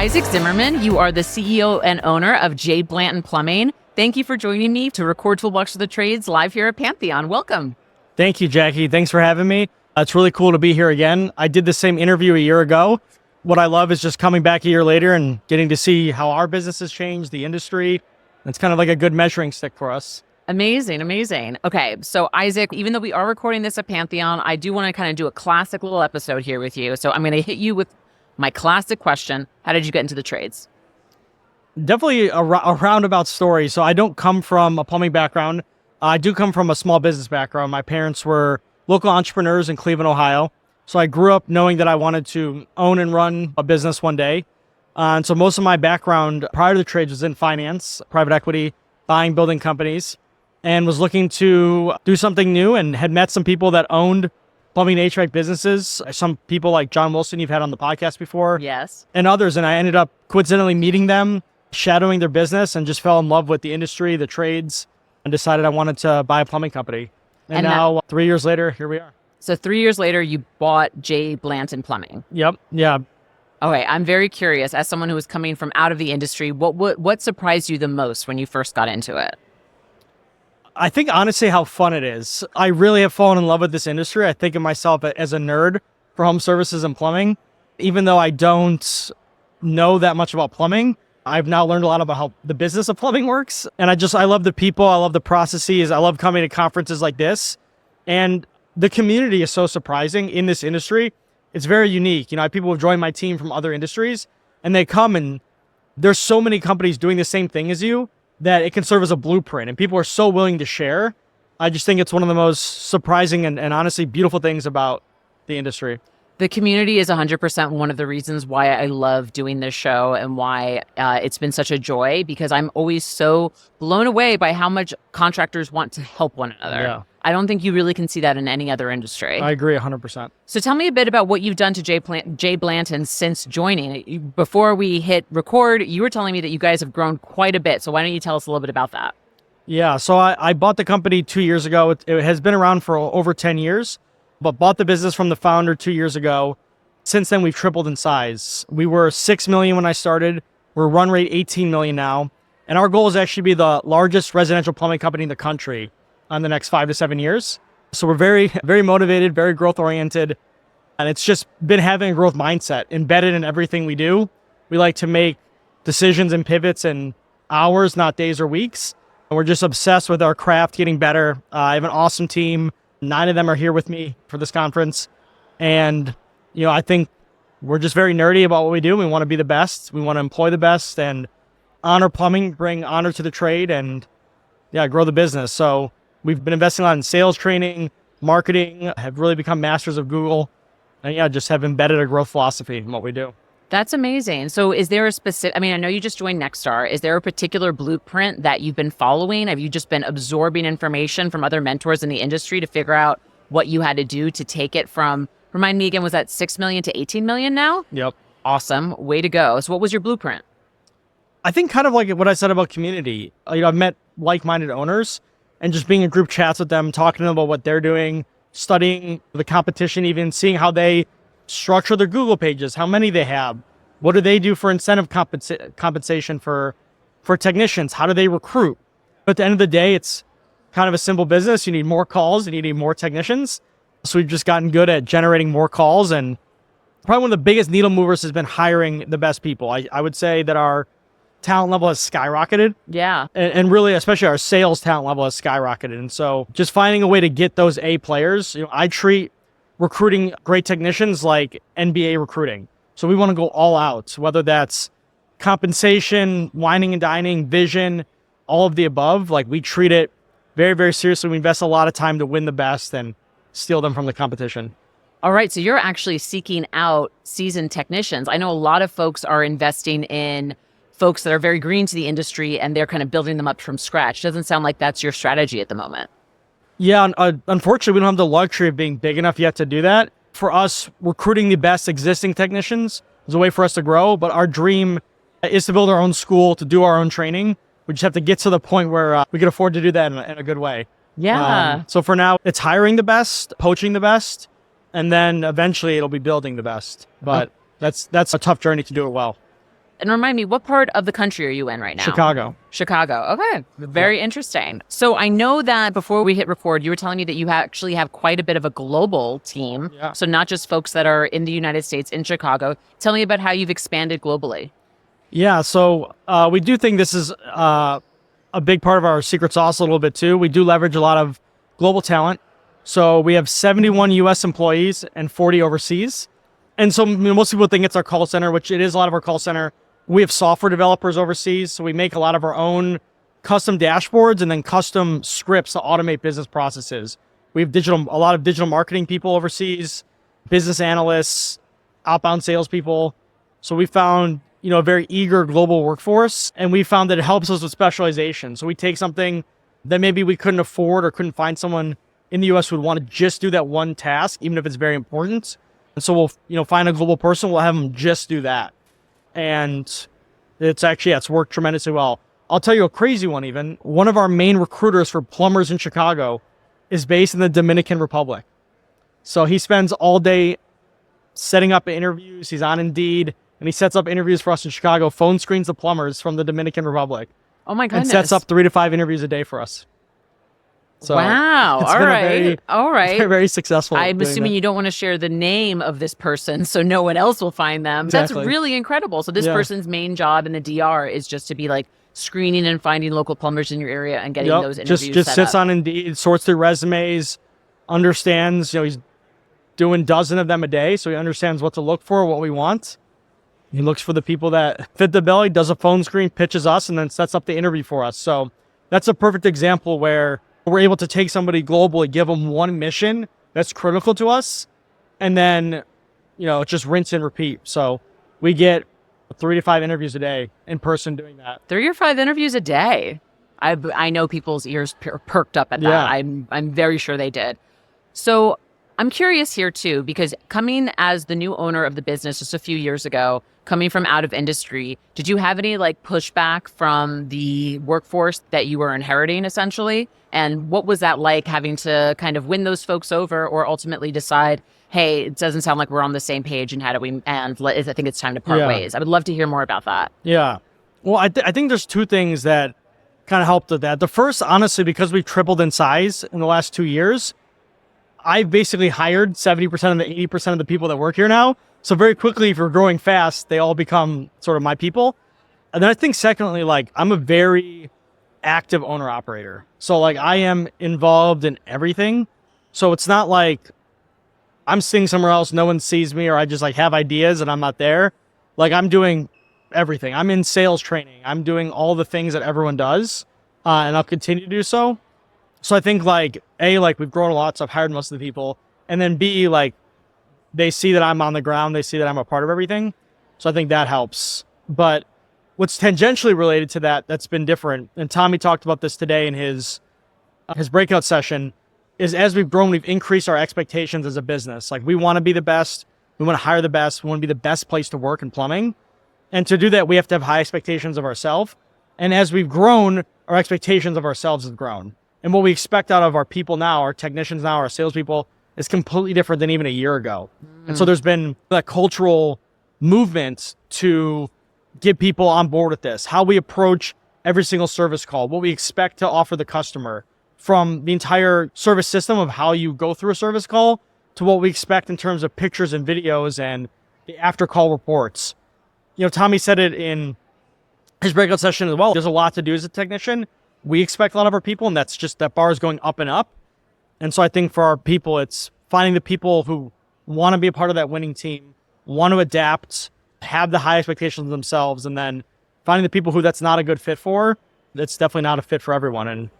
Aizik Zimerman, you are the CEO and owner of Blanton Plumbing. Thank you for joining me to record Toolbox for the Trades live here at Pantheon. Welcome. Thank you, Jackie. Thanks for having me. It's really cool to be here again. I did the same interview a year ago. What I love is just coming back a year later and getting to see how our business has changed, the industry. It's kind of like a good measuring stick for us. Amazing, amazing. Okay, so Aizik, even though we are recording this at Pantheon, I do want to kind of do a classic little episode here with you. So I'm going to hit you with my classic question. How did you get into the trades? Definitely a roundabout story. So I don't come from a plumbing background. I do come from a small business background. My parents were local entrepreneurs in Cleveland, Ohio. So I grew up knowing that I wanted to own and run a business one day. And so most of my background prior to the trades was in finance, private equity, buying, building companies, and was looking to do something new and had met some people that owned plumbing and HVAC businesses. Some people like John Wilson you've had on the podcast before. Yes. And others. And I ended up coincidentally meeting them, shadowing their business, and just fell in love with the industry, the trades, and decided I wanted to buy a plumbing company. And now 3 years later, here we are. So 3 years later, you bought Blanton Plumbing. Yep. Yeah. Okay, I'm very curious, as someone who was coming from out of the industry, what surprised you the most when you first got into it? I think honestly how fun it is. I really have fallen in love with this industry. I think of myself as a nerd for home services and plumbing. Even though I don't know that much about plumbing, I've now learned a lot about how the business of plumbing works. And I love the people. I love the processes. I love coming to conferences like this. And the community is so surprising in this industry. It's very unique. You know, I have people who join my team from other industries, and they come and there's so many companies doing the same thing as you that it can serve as a blueprint, and people are so willing to share. I just think it's one of the most surprising and honestly beautiful things about the industry. The community is 100% one of the reasons why I love doing this show and why it's been such a joy, because I'm always so blown away by how much contractors want to help one another. Yeah. I don't think you really can see that in any other industry. I agree 100%. So tell me a bit about what you've done to Blanton since joining. Before we hit record, you were telling me that you guys have grown quite a bit. So why don't you tell us a little bit about that? Yeah, so I bought the company 2 years ago. It has been around for over 10 years, but bought the business from the founder 2 years ago. Since then, we've tripled in size. We were 6 million when I started. We're run rate 18 million now. And our goal is actually to be the largest residential plumbing company in the country on the next 5 to 7 years. So we're very, very motivated, very growth oriented. And it's just been having a growth mindset embedded in everything we do. We like to make decisions and pivots in hours, not days or weeks. And we're just obsessed with our craft, getting better. I have an awesome team. 9 of them are here with me for this conference. And, you know, I think we're just very nerdy about what we do. We want to be the best. We want to employ the best and honor plumbing, bring honor to the trade, and grow the business. So we've been investing a lot in sales training, marketing, have really become masters of Google, and just have embedded a growth philosophy in what we do. That's amazing. So is there a specific, I know you just joined Nexstar. Is there a particular blueprint that you've been following? Have you just been absorbing information from other mentors in the industry to figure out what you had to do to take it from, remind me again, was that 6 million to 18 million now? Yep. Awesome. Way to go. So what was your blueprint? I think kind of like what I said about community. I've met like-minded owners, and just being in group chats with them, talking to them about what they're doing, studying the competition, even seeing how they structure their Google pages, how many they have, what do they do for incentive compensation for technicians, how do they recruit. But at the end of the day, it's kind of a simple business. You need more calls and you need more technicians. So we've just gotten good at generating more calls, and probably one of the biggest needle movers has been hiring the best people. I would say that our talent level has skyrocketed. Yeah. And really, especially our sales talent level has skyrocketed. And so just finding a way to get those A players, I treat recruiting great technicians like NBA recruiting. So we want to go all out, whether that's compensation, wining and dining, vision, all of the above. Like, we treat it very, very seriously. We invest a lot of time to win the best and steal them from the competition. All right. So you're actually seeking out seasoned technicians. I know a lot of folks are investing in folks that are very green to the industry, and they're kind of building them up from scratch. Doesn't sound like that's your strategy at the moment. Yeah, unfortunately, we don't have the luxury of being big enough yet to do that. For us, recruiting the best existing technicians is a way for us to grow, but our dream is to build our own school, to do our own training. We just have to get to the point where we can afford to do that in a good way. Yeah. So for now, it's hiring the best, poaching the best, and then eventually it'll be building the best. But that's a tough journey to do it well. And remind me, what part of the country are you in right now? Chicago. Chicago. Okay. Very interesting. So I know that before we hit record, you were telling me that you actually have quite a bit of a global team. Yeah. So not just folks that are in the United States, in Chicago. Tell me about how you've expanded globally. Yeah, so we do think this is a big part of our secret sauce a little bit too. We do leverage a lot of global talent. So we have 71 US employees and 40 overseas. And so most people think it's our call center, which it is a lot of our call center. We have software developers overseas, so we make a lot of our own custom dashboards and then custom scripts to automate business processes. We have a lot of digital marketing people overseas, business analysts, outbound salespeople. So we found, a very eager global workforce, and we found that it helps us with specialization. So we take something that maybe we couldn't afford or couldn't find someone in the US who would want to just do that one task, even if it's very important. And so we'll, find a global person, we'll have them just do that. And it's worked tremendously well. I'll tell you a crazy one even. One of our main recruiters for plumbers in Chicago is based in the Dominican Republic. So he spends all day setting up interviews. He's on Indeed, and he sets up interviews for us in Chicago, phone screens the plumbers from the Dominican Republic. Oh my goodness. And sets up 3 to 5 interviews a day for us. So wow. All right. Very, very successful. I'm assuming you don't want to share the name of this person so no one else will find them. Exactly. That's really incredible. So this person's main job in the DR is just to be like screening and finding local plumbers in your area and getting those interviews just set sits up. on Indeed, sorts through resumes, understands, he's doing dozen of them a day, so he understands what to look for, what we want. He looks for the people that fit the bill. He does a phone screen, pitches us, and then sets up the interview for us. So that's a perfect example where we're able to take somebody globally, give them one mission that's critical to us, and then, just rinse and repeat. So we get 3 to 5 interviews a day in person doing that. 3 or 5 interviews a day. I know people's ears perked up at that. Yeah. I'm very sure they did. So I'm curious here too, because coming as the new owner of the business just a few years ago, coming from out of industry, did you have any pushback from the workforce that you were inheriting essentially? And what was that like, having to kind of win those folks over or ultimately decide, hey, it doesn't sound like we're on the same page, and I think it's time to part ways. I would love to hear more about that. Yeah. Well, I think there's 2 things that kind of helped with that. The first, honestly, because we've tripled in size in the last 2 years, I've basically hired 70% of the 80% of the people that work here now. So very quickly, if you're growing fast, they all become sort of my people. And then I think secondly, I'm a very active owner operator. So I am involved in everything. So it's not like I'm sitting somewhere else, no one sees me, or I just have ideas and I'm not there. I'm doing everything. I'm in sales training. I'm doing all the things that everyone does. And I'll continue to do so. So I think A, we've grown a lot, so I've hired most of the people. And then B, they see that I'm on the ground. They see that I'm a part of everything. So I think that helps. But what's tangentially related to that that's been different, and Tommy talked about this today in his breakout session, is as we've grown, we've increased our expectations as a business. We want to be the best. We want to hire the best. We want to be the best place to work in plumbing. And to do that, we have to have high expectations of ourselves. And as we've grown, our expectations of ourselves have grown. And what we expect out of our people now, our technicians now, our salespeople, is completely different than even a year ago. And so there's been that cultural movement to get people on board with this, how we approach every single service call, what we expect to offer the customer, from the entire service system of how you go through a service call to what we expect in terms of pictures and videos and the after call reports. Tommy said it in his breakout session as well. There's a lot to do as a technician. We expect a lot of our people, and that's just that bar is going up and up. And so I think for our people, it's finding the people who want to be a part of that winning team, want to adapt, have the high expectations of themselves, and then finding the people who that's not a good fit for. That's definitely not a fit for everyone. And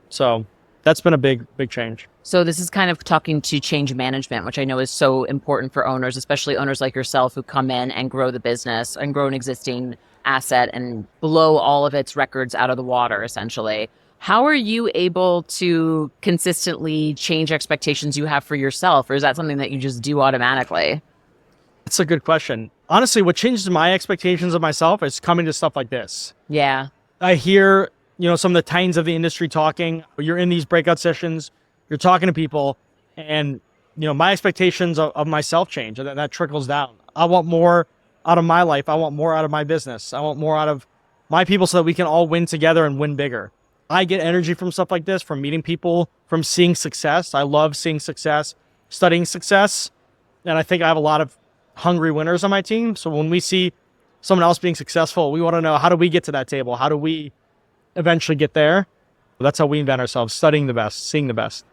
so that's been a big, big change. So this is kind of talking to change management, which I know is so important for owners, especially owners like yourself who come in and grow the business and grow an existing asset and blow all of its records out of the water, essentially. How are you able to consistently change expectations you have for yourself? Or is that something that you just do automatically? That's a good question. Honestly, what changes my expectations of myself is coming to stuff like this. Yeah. I hear, some of the titans of the industry talking. You're in these breakout sessions, you're talking to people, and, my expectations of myself change, and that trickles down. I want more out of my life. I want more out of my business. I want more out of my people so that we can all win together and win bigger. I get energy from stuff like this, from meeting people, from seeing success. I love seeing success, studying success. And I think I have a lot of hungry winners on my team. So when we see someone else being successful, we want to know, how do we get to that table? How do we eventually get there? That's how we invent ourselves, studying the best, seeing the best.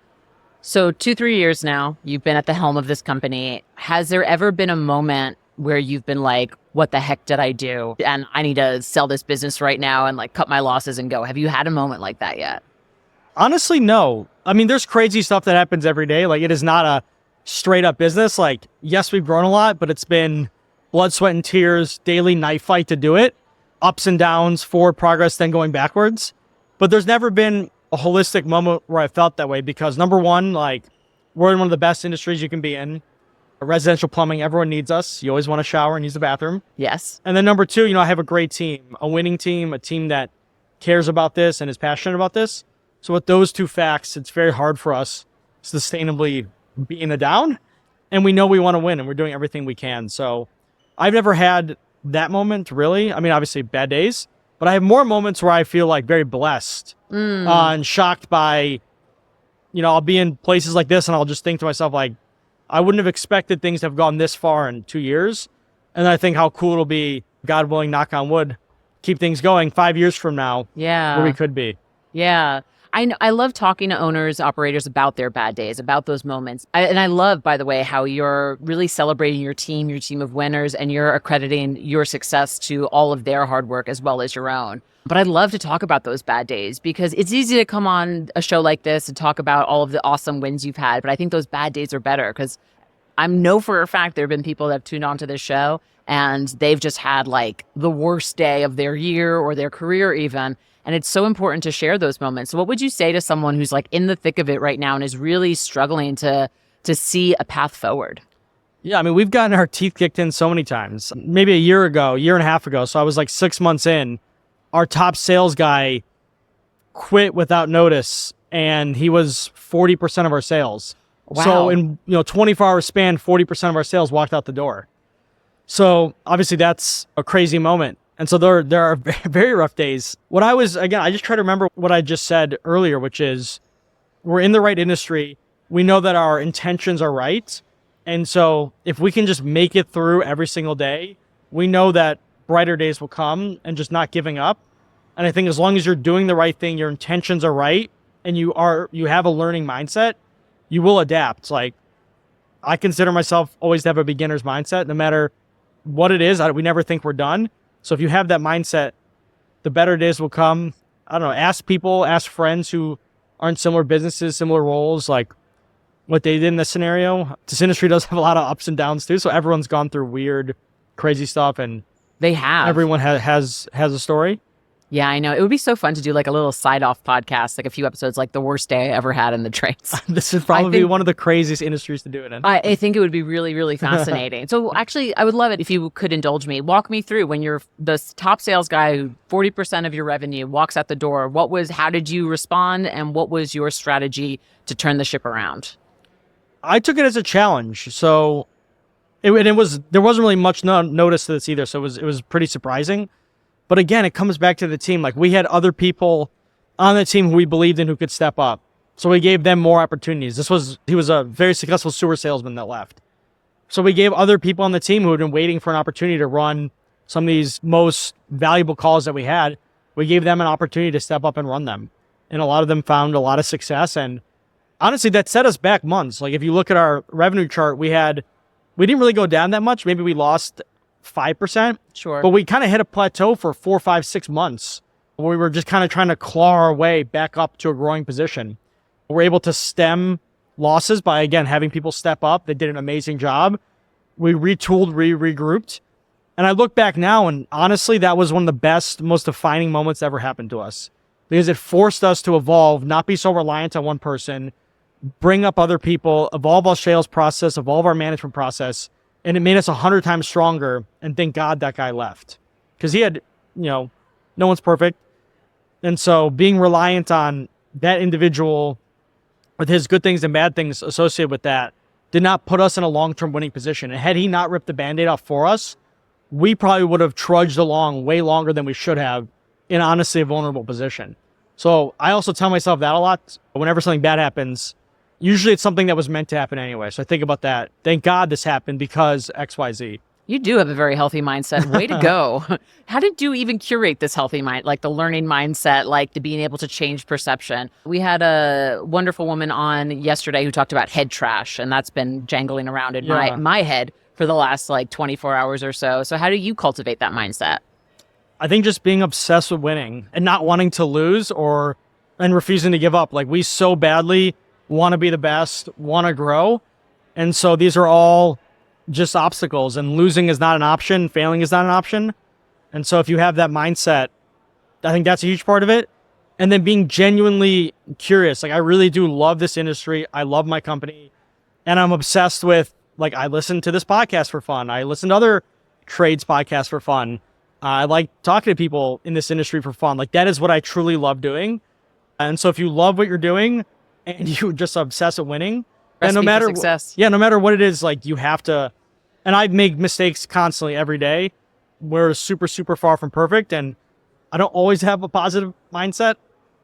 So 2-3 years now, you've been at the helm of this company. Has there ever been a moment where you've been like, what the heck did I do? And I need to sell this business right now and like cut my losses and go. Have you had a moment like that yet? Honestly, no. I mean, there's crazy stuff that happens every day. Like, it is not a straight up business. Like, yes, we've grown a lot, but it's been blood, sweat, and tears, daily knife fight to do it. Ups and downs, forward progress, then going backwards. But there's never been a holistic moment where I felt that way because, number one, like, we're in one of the best industries you can be in. Residential plumbing, everyone needs us. You always want to shower and use the bathroom. Yes. And then number two, I have a great team, a winning team, a team that cares about this and is passionate about this. So with those two facts, it's very hard for us to sustainably be in the down. And we know we want to win and we're doing everything we can. So I've never had that moment, really. I mean, obviously bad days, but I have more moments where I feel like very blessed and shocked by, I'll be in places like this and I'll just think to myself, like, I wouldn't have expected things to have gone this far in 2 years. And I think how cool it'll be, God willing, knock on wood, keep things going 5 years from now. Yeah. Where we could be. Yeah. I love talking to owners, operators about their bad days, about those moments. And I love, by the way, how you're really celebrating your team of winners, and you're accrediting your success to all of their hard work as well as your own. But I'd love to talk about those bad days because it's easy to come on a show like this and talk about all of the awesome wins you've had. But I think those bad days are better because I know for a fact there have been people that have tuned onto this show and they've just had like the worst day of their year or their career even. And it's so important to share those moments. So what would you say to someone who's like in the thick of it right now and is really struggling to see a path forward? Yeah, I mean, we've gotten our teeth kicked in so many times. Maybe a year and a half ago. So I was like 6 months in. Our top sales guy quit without notice, and he was 40% of our sales. Wow. So in 24-hour span, 40% of our sales walked out the door. So obviously that's a crazy moment. And so there are very rough days. I just try to remember what I just said earlier, which is we're in the right industry. We know that our intentions are right. And so if we can just make it through every single day, we know that brighter days will come, and just not giving up. And I think as long as you're doing the right thing, your intentions are right, and you have a learning mindset, you will adapt. Like, I consider myself always to have a beginner's mindset. No matter what it is, we never think we're done. So if you have that mindset, the better days will come. I don't know, ask people, ask friends who are in similar businesses, similar roles, like what they did in this scenario. This industry does have a lot of ups and downs too. So everyone's gone through weird, crazy stuff, and they have. Everyone has a story. Yeah, I know. It would be so fun to do like a little side-off podcast, like a few episodes, like the worst day I ever had in the trains. This is probably one of the craziest industries to do it in. I think it would be really, really fascinating. So actually, I would love it if you could indulge me. Walk me through when you're the top sales guy who 40% of your revenue walks out the door. How did you respond, and what was your strategy to turn the ship around? I took it as a challenge. So there wasn't really much notice to this either. So it was pretty surprising. But again, it comes back to the team. Like, we had other people on the team who we believed in who could step up. So we gave them more opportunities. He was a very successful sewer salesman that left. So we gave other people on the team who had been waiting for an opportunity to run some of these most valuable calls that we had. We gave them an opportunity to step up and run them. And a lot of them found a lot of success. And honestly, that set us back months. Like, if you look at our revenue chart, we didn't really go down that much. Maybe we lost 5%. Sure. But we kind of hit a plateau for 4, 5, 6 months where we were just kind of trying to claw our way back up to a growing position. We're able to stem losses by, again, having people step up. They did an amazing job. We retooled, regrouped. And I look back now, and honestly, that was one of the best, most defining moments that ever happened to us, because it forced us to evolve, not be so reliant on one person, bring up other people, evolve our sales process, evolve our management process. And it made us 100 times stronger. And thank God that guy left, because he had, no one's perfect. And so being reliant on that individual with his good things and bad things associated with that did not put us in a long-term winning position. And had he not ripped the Band-Aid off for us, we probably would have trudged along way longer than we should have in honestly a vulnerable position. So I also tell myself that a lot. Whenever something bad happens, usually it's something that was meant to happen anyway. So I think about that. Thank God this happened because XYZ. You do have a very healthy mindset. Way to go. How did you even curate this healthy mind, like the learning mindset, like the being able to change perception? We had a wonderful woman on yesterday who talked about head trash, and that's been jangling around in my head for the last like 24 hours or so. So how do you cultivate that mindset? I think just being obsessed with winning and not wanting to lose and refusing to give up. Like we so badly want to be the best, want to grow. And so these are all just obstacles, and losing is not an option. Failing is not an option. And so if you have that mindset, I think that's a huge part of it. And then being genuinely curious. Like I really do love this industry. I love my company, and I'm obsessed with, like, I listen to this podcast for fun. I listen to other trades podcasts for fun. I like talking to people in this industry for fun. Like that is what I truly love doing. And so if you love what you're doing and you just obsess with winning, and no matter success. No matter what it is, like you have to. And I make mistakes constantly every day. We're super, super far from perfect. And I don't always have a positive mindset,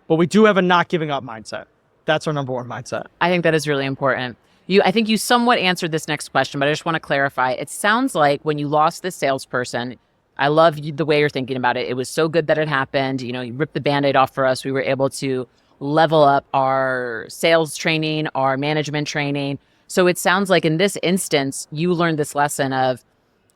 but we do have a not giving up mindset. That's our number one mindset. I think that is really important. I think you somewhat answered this next question, but I just want to clarify. It sounds like when you lost this salesperson, I love the way you're thinking about it. It was so good that it happened. You ripped the Band-Aid off for us. We were able to level up our sales training, our management training. So it sounds like in this instance, you learned this lesson of,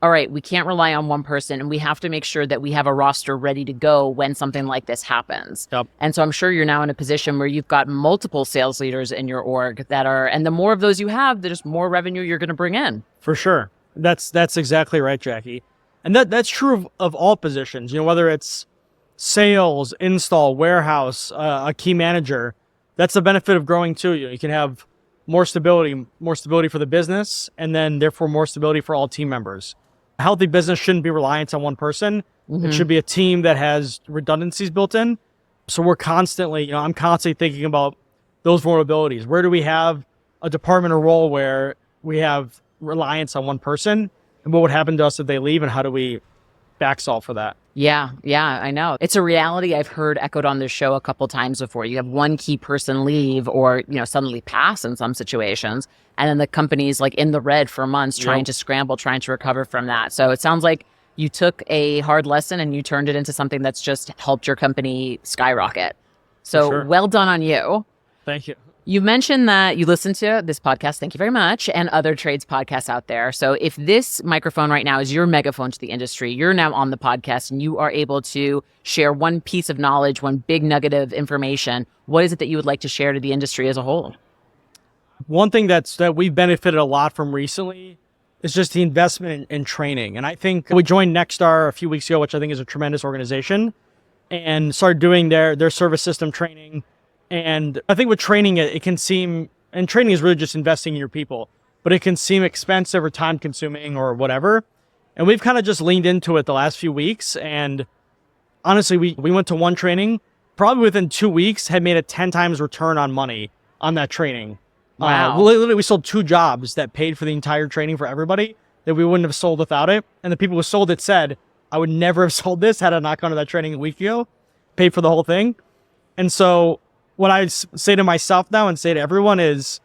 all right, we can't rely on one person, and we have to make sure that we have a roster ready to go when something like this happens. Yep. And so I'm sure you're now in a position where you've got multiple sales leaders in your org and the more of those you have, the just more revenue you're going to bring in. For sure. That's exactly right, Jackie. And that's true of all positions, whether it's sales, install, warehouse, a key manager. That's the benefit of growing too. You can have more stability for the business, and then therefore more stability for all team members. A healthy business shouldn't be reliant on one person. Mm-hmm. It should be a team that has redundancies built in. So we're constantly, I'm constantly thinking about those vulnerabilities. Where do we have a department or role where we have reliance on one person, and what would happen to us if they leave, and how do we back solve for that? Yeah, I know. It's a reality I've heard echoed on this show a couple times before. You have one key person leave or, suddenly pass in some situations, and then the company's like in the red for months trying to scramble, trying to recover from that. So it sounds like you took a hard lesson and you turned it into something that's just helped your company skyrocket. So Well done on you. Thank you. You mentioned that you listen to this podcast, thank you very much, and other trades podcasts out there. So if this microphone right now is your megaphone to the industry, you're now on the podcast and you are able to share one piece of knowledge, one big nugget of information. What is it that you would like to share to the industry as a whole? One thing that we've benefited a lot from recently is just the investment in training. And I think we joined Nexstar a few weeks ago, which I think is a tremendous organization, and started doing their service system training. And I think with training, it can seem, and training is really just investing in your people, but it can seem expensive or time consuming or whatever. And we've kind of just leaned into it the last few weeks. And honestly, we went to one training, probably within 2 weeks, had made a 10 times return on money on that training. Wow. Literally, we sold 2 jobs that paid for the entire training for everybody that we wouldn't have sold without it. And the people who sold it said, I would never have sold this had I not gone to that training a week ago, paid for the whole thing. And so what I say to myself now and say to everyone is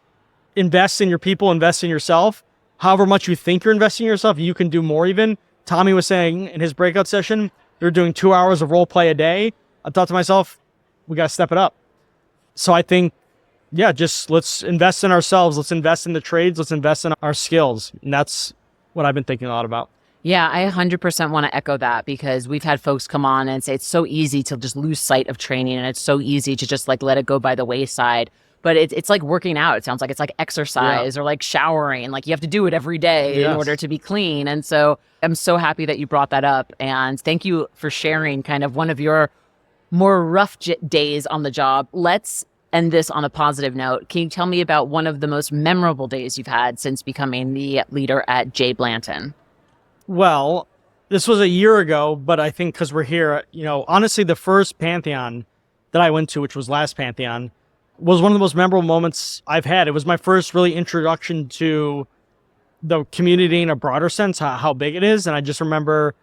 invest in your people, invest in yourself. However much you think you're investing in yourself, you can do more even. Tommy was saying in his breakout session, they're doing 2 hours of role play a day. I thought to myself, we got to step it up. So I think, just let's invest in ourselves. Let's invest in the trades. Let's invest in our skills. And that's what I've been thinking a lot about. Yeah, I 100% want to echo that, because we've had folks come on and say it's so easy to just lose sight of training, and it's so easy to just like let it go by the wayside. But it's like working out. It sounds like it's like exercise or like showering. Like you have to do it every day in order to be clean. And so I'm so happy that you brought that up. And thank you for sharing kind of one of your more rough days on the job. Let's end this on a positive note. Can you tell me about one of the most memorable days you've had since becoming the leader at J. Blanton? Well, this was a year ago, but I think because we're here, honestly, the first Pantheon that I went to, which was last Pantheon, was one of the most memorable moments I've had. It was my first really introduction to the community in a broader sense, how big it is. And I just remember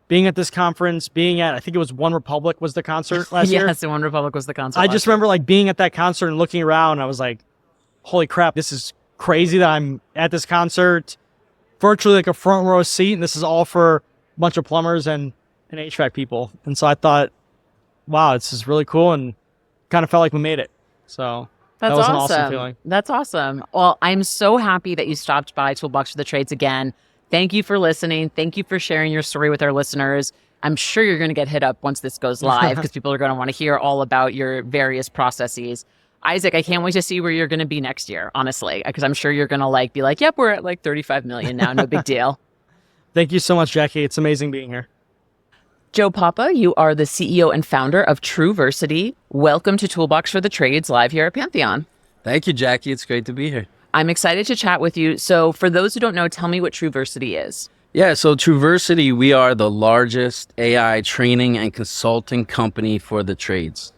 being at this conference, being at, I think it was One Republic was the concert last year. Yes, One Republic was the concert. I just remember like being at that concert and looking around. And I was like, holy crap, this is crazy that I'm at this concert, virtually like a front row seat. And this is all for a bunch of plumbers and HVAC people. And so I thought, wow, this is really cool, and kind of felt like we made it. So That's that was awesome. an awesome feeling. That's awesome. Well, I'm so happy that you stopped by Toolbox for the Trades again. Thank you for listening. Thank you for sharing your story with our listeners. I'm sure you're going to get hit up once this goes live because people are going to want to hear all about your various processes. Aizik, I can't wait to see where you're going to be next year, honestly, because I'm sure you're going to be like, yep, we're at like 35 million now. No big deal. Thank you so much, Jackie. It's amazing being here. Joe Papa, you are the CEO and founder of TruVersity. Welcome to Toolbox for the Trades live here at Pantheon. Thank you, Jackie. It's great to be here. I'm excited to chat with you. So for those who don't know, tell me what TruVersity is. Yeah, so TruVersity, we are the largest AI training and consulting company for the trades.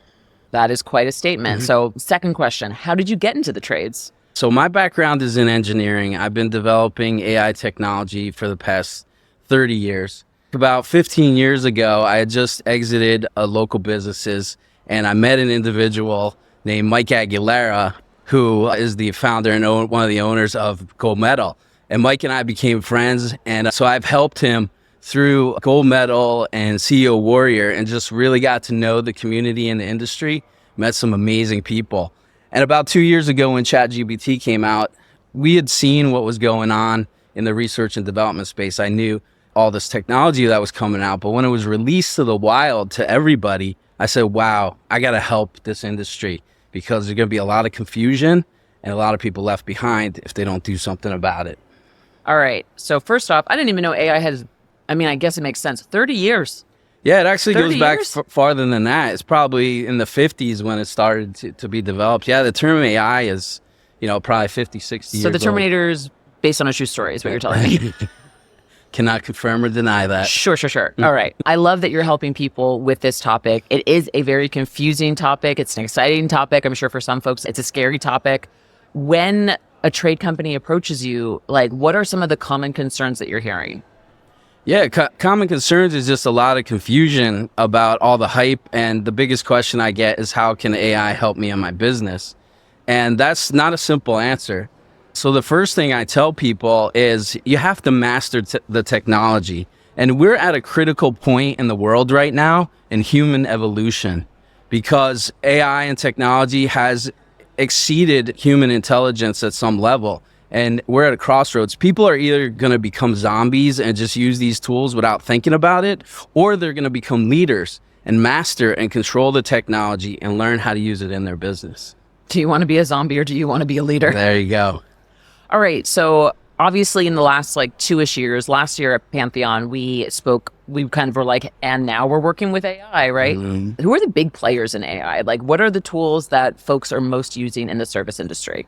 That is quite a statement. So second question, how did you get into the trades? So my background is in engineering. I've been developing AI technology for the past 30 years. About 15 years ago, I had just exited local businesses, and I met an individual named Mike Aguilera, who is the founder and one of the owners of Gold Medal. And Mike and I became friends, and so I've helped him through Gold Medal and CEO Warrior, and just really got to know the community and the industry, met some amazing people. And about 2 years ago when ChatGPT came out, we had seen what was going on in the research and development space. I knew all this technology that was coming out, but when it was released to the wild, to everybody, I said, wow, I got to help this industry, because there's going to be a lot of confusion and a lot of people left behind if they don't do something about it. All right. So first off, I didn't even know AI has, I guess it makes sense. 30 years. Yeah, it actually goes back years? farther than that. It's probably in the 50s when it started to be developed. Yeah, the term AI is, probably 50, 60 years So the old. Terminator's based on a true story is what you're telling me. Cannot confirm or deny that. Sure. All right. I love that you're helping people with this topic. It is a very confusing topic. It's an exciting topic. I'm sure for some folks, it's a scary topic. When a trade company approaches you, what are some of the common concerns that you're hearing? Yeah, common concerns is just a lot of confusion about all the hype. And the biggest question I get is, how can AI help me in my business? And that's not a simple answer. So the first thing I tell people is you have to master the technology. And we're at a critical point in the world right now in human evolution, because AI and technology has exceeded human intelligence at some level. And we're at a crossroads. People are either going to become zombies and just use these tools without thinking about it, or they're going to become leaders and master and control the technology and learn how to use it in their business. Do you want to be a zombie or do you want to be a leader? There you go. All right. So obviously in the last 2-ish years, last year at Pantheon, we kind of were like, and now we're working with AI, right? Mm-hmm. Who are the big players in AI? What are the tools that folks are most using in the service industry?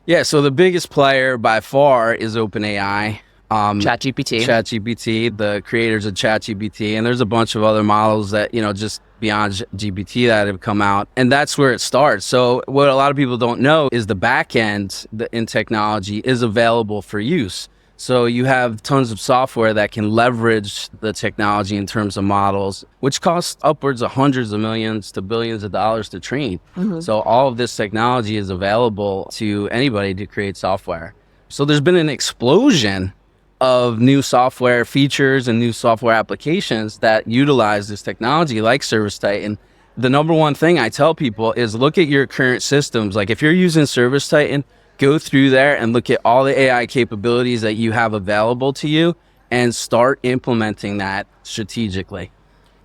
Yeah, so the biggest player by far is OpenAI. ChatGPT, the creators of ChatGPT, and there's a bunch of other models that, just beyond GPT that have come out, and that's where it starts. So what a lot of people don't know is the back end in technology is available for use. So you have tons of software that can leverage the technology in terms of models, which costs upwards of hundreds of millions to billions of dollars to train. Mm-hmm. So all of this technology is available to anybody to create software. So there's been an explosion of new software features and new software applications that utilize this technology, like ServiceTitan. The number one thing I tell people is look at your current systems. If you're using ServiceTitan, go through there and look at all the AI capabilities that you have available to you and start implementing that strategically.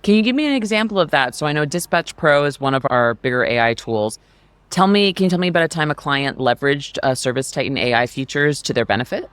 Can you give me an example of that? So I know Dispatch Pro is one of our bigger AI tools. Can you tell me about a time a client leveraged ServiceTitan AI features to their benefit?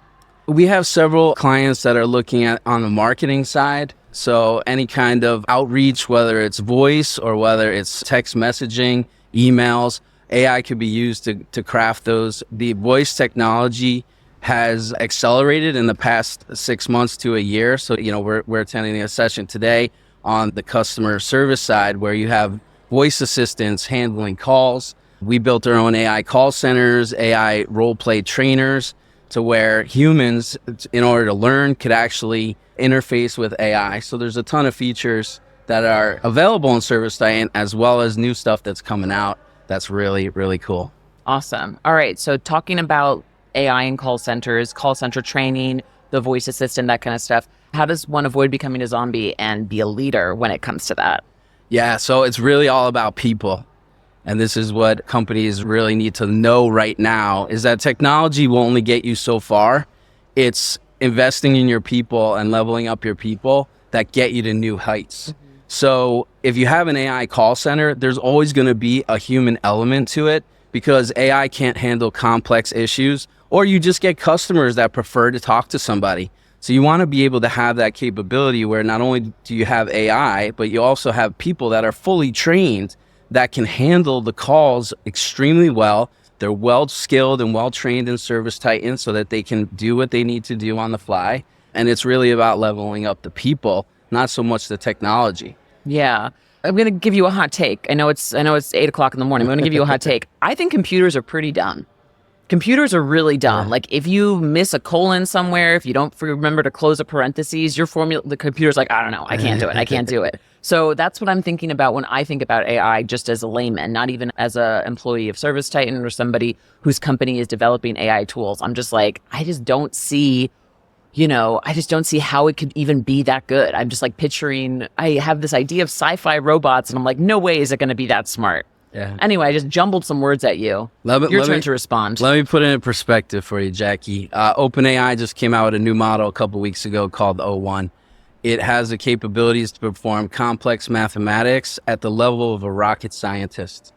We have several clients that are looking at on the marketing side. So any kind of outreach, whether it's voice or whether it's text messaging, emails, AI could be used to craft those. The voice technology has accelerated in the past 6 months to a year. So, we're attending a session today on the customer service side where you have voice assistants handling calls. We built our own AI call centers, AI role play trainers. to where humans, in order to learn, could actually interface with AI. So there's a ton of features that are available in ServiceTitan, as well as new stuff that's coming out that's really, really cool. Awesome. All right. So talking about AI in call centers, call center training, the voice assistant, that kind of stuff. How does one avoid becoming a zombie and be a leader when it comes to that? Yeah, so it's really all about people. And this is what companies really need to know right now, is that technology will only get you so far. It's investing in your people and leveling up your people that get you to new heights. So if you have an AI call center, there's always going to be a human element to it, because AI can't handle complex issues, or you just get customers that prefer to talk to somebody. So you want to be able to have that capability where not only do you have AI, but you also have people that are fully trained that can handle the calls extremely well. They're well skilled and well trained in ServiceTitan so that they can do what they need to do on the fly. And it's really about leveling up the people, not so much the technology. Yeah. I'm going to give you a hot take. I know it's 8:00 in the morning. I'm going to give you a hot take. I think computers are pretty dumb. Computers are really dumb. Yeah. Like if you miss a colon somewhere, if you don't remember to close a parentheses, your formula, the computer's like, I don't know, I can't do it. I can't do it. So that's what I'm thinking about when I think about AI, just as a layman, not even as an employee of ServiceTitan or somebody whose company is developing AI tools. I'm just like, I just don't see how it could even be that good. I'm just like picturing, I have this idea of sci-fi robots and I'm like, no way is it going to be that smart. Yeah. Anyway, I just jumbled some words at you. Your turn to respond. Let me put it in perspective for you, Jackie. OpenAI just came out with a new model a couple weeks ago called O1. It has the capabilities to perform complex mathematics at the level of a rocket scientist.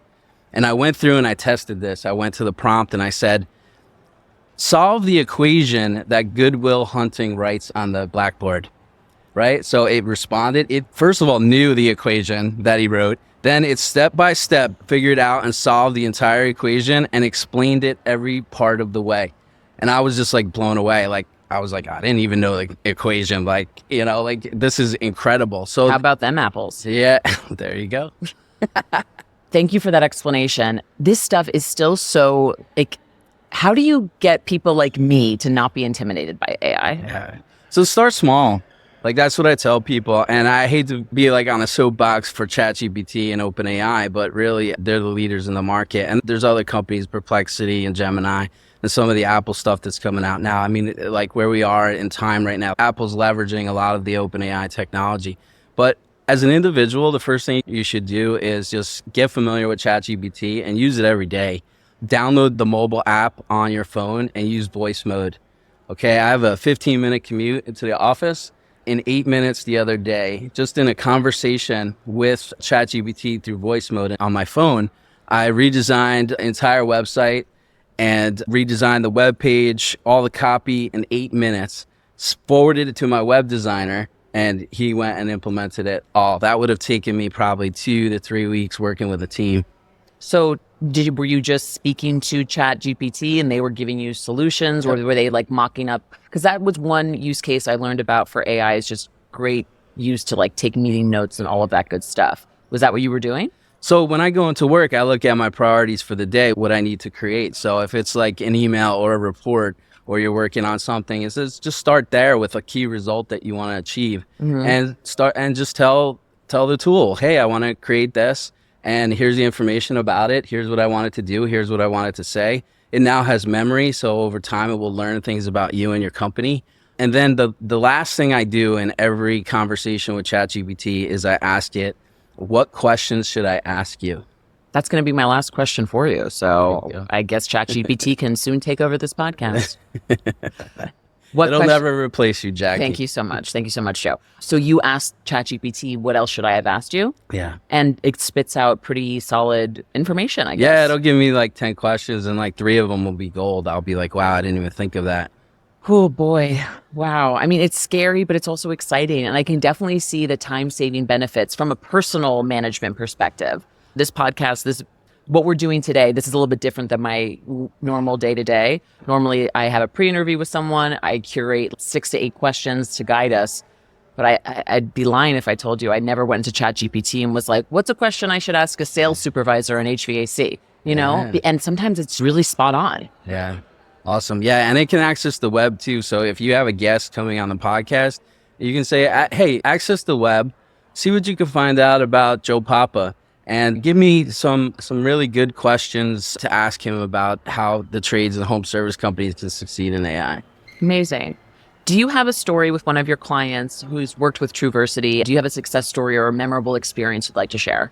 And I went through and I tested this. I went to the prompt and I said, solve the equation that Good Will Hunting writes on the blackboard, right? So it responded. It first of all knew the equation that he wrote. Then it step by step figured out and solved the entire equation and explained it every part of the way. And I was just like blown away. Like I was like, I didn't even know the equation. Like, this is incredible. So how about them apples? Yeah, there you go. Thank you for that explanation. This stuff is still so like, how do you get people like me to not be intimidated by AI? Yeah. So start small. Like that's what I tell people. And I hate to be like on a soapbox for ChatGPT and OpenAI, but really they're the leaders in the market. And there's other companies, Perplexity and Gemini, and some of the Apple stuff that's coming out now. I mean, like where we are in time right now, Apple's leveraging a lot of the OpenAI technology. But as an individual, the first thing you should do is just get familiar with ChatGPT and use it every day. Download the mobile app on your phone and use voice mode. Okay, I have a 15-minute commute into the office. In 8 minutes the other day, just in a conversation with ChatGPT through voice mode on my phone, I redesigned the entire website and redesigned the web page, all the copy in 8 minutes, forwarded it to my web designer, and he went and implemented it all. That would have taken me probably 2 to 3 weeks working with a team. So were you just speaking to ChatGPT and they were giving you solutions, or were they like mocking up? Because that was one use case I learned about for AI, is just great use to like take meeting notes and all of that good stuff. Was that what you were doing? So when I go into work, I look at my priorities for the day, what I need to create. So if it's like an email or a report, or you're working on something, it says just start there with a key result that you want to achieve, and just tell the tool, hey, I want to create this. And here's the information about it. Here's what I want it to do. Here's what I want it to say. It now has memory. So over time, it will learn things about you and your company. And then the last thing I do in every conversation with ChatGPT is I ask it, what questions should I ask you? That's going to be my last question for you. So I guess ChatGPT can soon take over this podcast. It'll never replace you, Jackie. Thank you so much. Thank you so much, Joe. So you asked ChatGPT, what else should I have asked you? Yeah. And it spits out pretty solid information, I guess. Yeah, it'll give me like 10 questions and like 3 of them will be gold. I'll be like, wow, I didn't even think of that. Oh boy. Wow. I mean, it's scary, but it's also exciting. And I can definitely see the time-saving benefits from a personal management perspective. This podcast, what we're doing today, this is a little bit different than my normal day-to-day. Normally, I have a pre-interview with someone. I curate 6 to 8 questions to guide us. But I'd be lying if I told you I never went into ChatGPT and was like, what's a question I should ask a sales supervisor in HVAC? You know? And sometimes it's really spot on. Yeah. Awesome. Yeah. And it can access the web too. So if you have a guest coming on the podcast, you can say, hey, access the web, see what you can find out about Joe Papa, and give me some really good questions to ask him about how the trades and home service companies can succeed in AI. Amazing. Do you have a story with one of your clients who's worked with TruVersity? Do you have a success story or a memorable experience you'd like to share?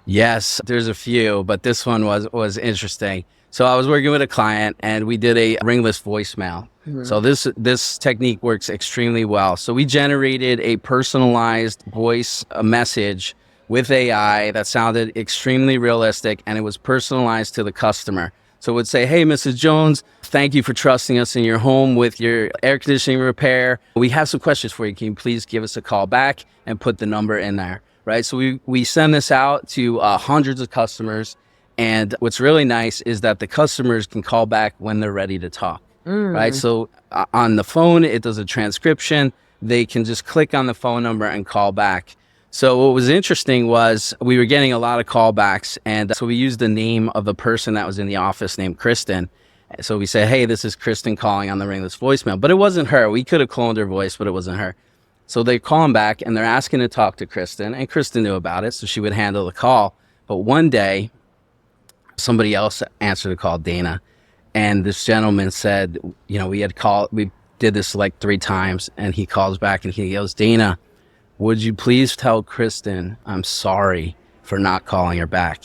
Yes, there's a few, but this one was interesting. So I was working with a client and we did a ringless voicemail. So this technique works extremely well. So we generated a personalized voice message with AI that sounded extremely realistic, and it was personalized to the customer. So it would say, hey, Mrs. Jones, thank you for trusting us in your home with your air conditioning repair. We have some questions for you. Can you please give us a call back and put the number in there, right? So we send this out to hundreds of customers. And what's really nice is that the customers can call back when they're ready to talk, right? So on the phone, it does a transcription. They can just click on the phone number and call back. So what was interesting was we were getting a lot of callbacks, and so we used the name of the person that was in the office named Kristen. So we said, hey, this is Kristen calling on the ringless voicemail, but it wasn't her. We could have cloned her voice, but it wasn't her. So they call him back and they're asking to talk to Kristen, and Kristen knew about it, so she would handle the call. But one day, somebody else answered the call, Dana, and this gentleman said, you know, we did this like 3 times, and he calls back and he goes, Dana, would you please tell Kristen I'm sorry for not calling her back?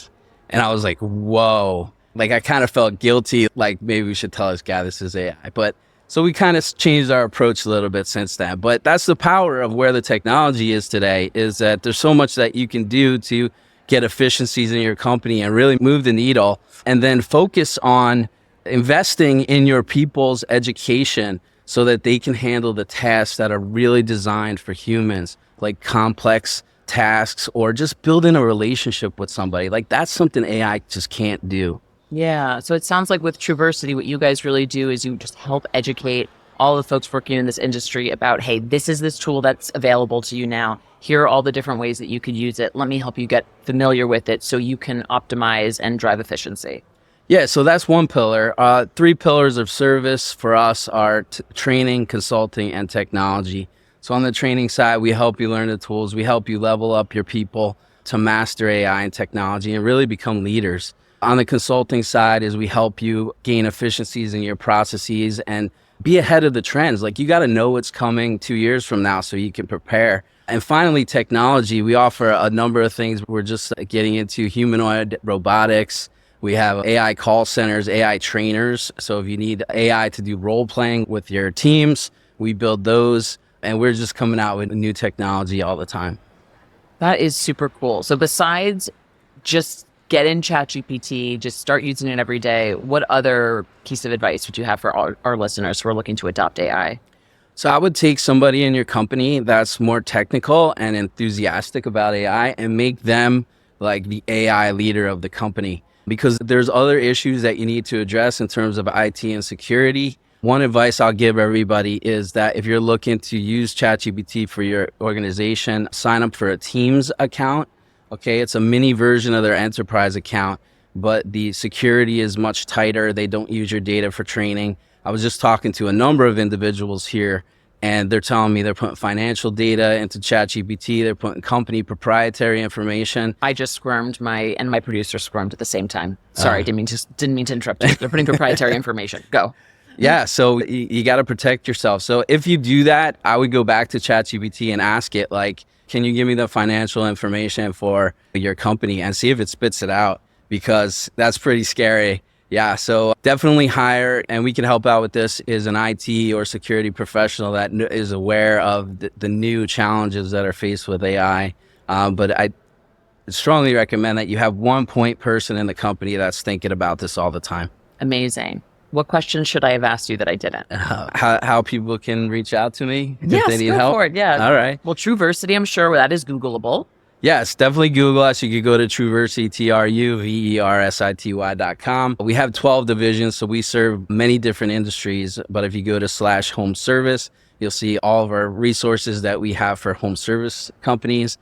And I was like, whoa. Like, I kind of felt guilty, like maybe we should tell this guy this is AI. But so we kind of changed our approach a little bit since then. But that's the power of where the technology is today, is that there's so much that you can do to get efficiencies in your company and really move the needle, and then focus on investing in your people's education so that they can handle the tasks that are really designed for humans, like complex tasks or just building a relationship with somebody. Like, that's something AI just can't do. Yeah. So it sounds like with TruVersity, what you guys really do is you just help educate all the folks working in this industry about, hey, this is this tool that's available to you now. Here are all the different ways that you could use it. Let me help you get familiar with it so you can optimize and drive efficiency. Yeah, so that's one pillar. 3 pillars of service for us are training, consulting, and technology. So on the training side, we help you learn the tools. We help you level up your people to master AI and technology and really become leaders. On the consulting side is we help you gain efficiencies in your processes and be ahead of the trends. Like, you got to know what's coming 2 years from now so you can prepare. And finally, technology. We offer a number of things. We're just getting into humanoid robotics. We have AI call centers, AI trainers. So if you need AI to do role playing with your teams, we build those. And we're just coming out with new technology all the time. That is super cool. So besides just get in ChatGPT, just start using it every day, what other piece of advice would you have for our listeners who are looking to adopt AI? So I would take somebody in your company that's more technical and enthusiastic about AI and make them like the AI leader of the company, because there's other issues that you need to address in terms of IT and security. One advice I'll give everybody is that if you're looking to use ChatGPT for your organization, sign up for a Teams account. Okay, it's a mini version of their enterprise account, but the security is much tighter. They don't use your data for training. I was just talking to a number of individuals here, and they're telling me they're putting financial data into ChatGPT. They're putting company proprietary information. I just squirmed, and my producer squirmed at the same time. Sorry, didn't mean to interrupt you. They're putting proprietary information. Go. Yeah, so you got to protect yourself. So if you do that, I would go back to ChatGPT and ask it, like, can you give me the financial information for your company, and see if it spits it out, because that's pretty scary. Yeah, so definitely hire, and we can help out with this, is an IT or security professional that is aware of the new challenges that are faced with AI. But I strongly recommend that you have one point person in the company that's thinking about this all the time. Amazing. What questions should I have asked you that I didn't? How people can reach out to me if yes, they need go help? for it, yeah. All right. Well, TruVersity, I'm sure that is Googleable. Yes, definitely Google us. You could go to TruVersity, TruVersity.com. We have 12 divisions, so we serve many different industries. But if you go to /home service, you'll see all of our resources that we have for home service companies.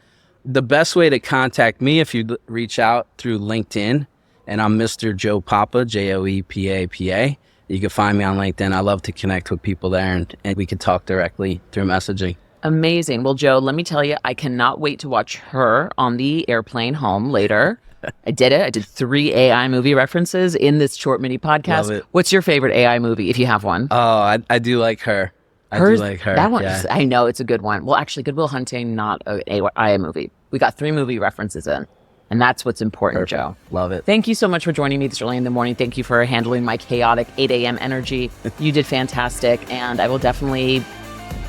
The best way to contact me, if you reach out through LinkedIn, and I'm Mr. Joe Papa, Joepapa. You can find me on LinkedIn. I love to connect with people there, and we can talk directly through messaging. Amazing. Well, Joe, let me tell you, I cannot wait to watch her on the airplane home later. I did it. I did 3 AI movie references in this short mini podcast. Love it. What's your favorite AI movie, if you have one? Oh, I do like her. I do like her. That one, yeah. I know it's a good one. Well, actually, Good Will Hunting, not an AI movie. We got 3 movie references in, and that's what's important, Perfect. Joe. Love it. Thank you so much for joining me this early in the morning. Thank you for handling my chaotic 8 a.m. energy. You did fantastic, and I will definitely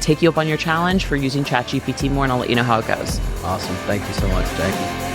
take you up on your challenge for using ChatGPT more, and I'll let you know how it goes. Awesome. Thank you so much, Jackie.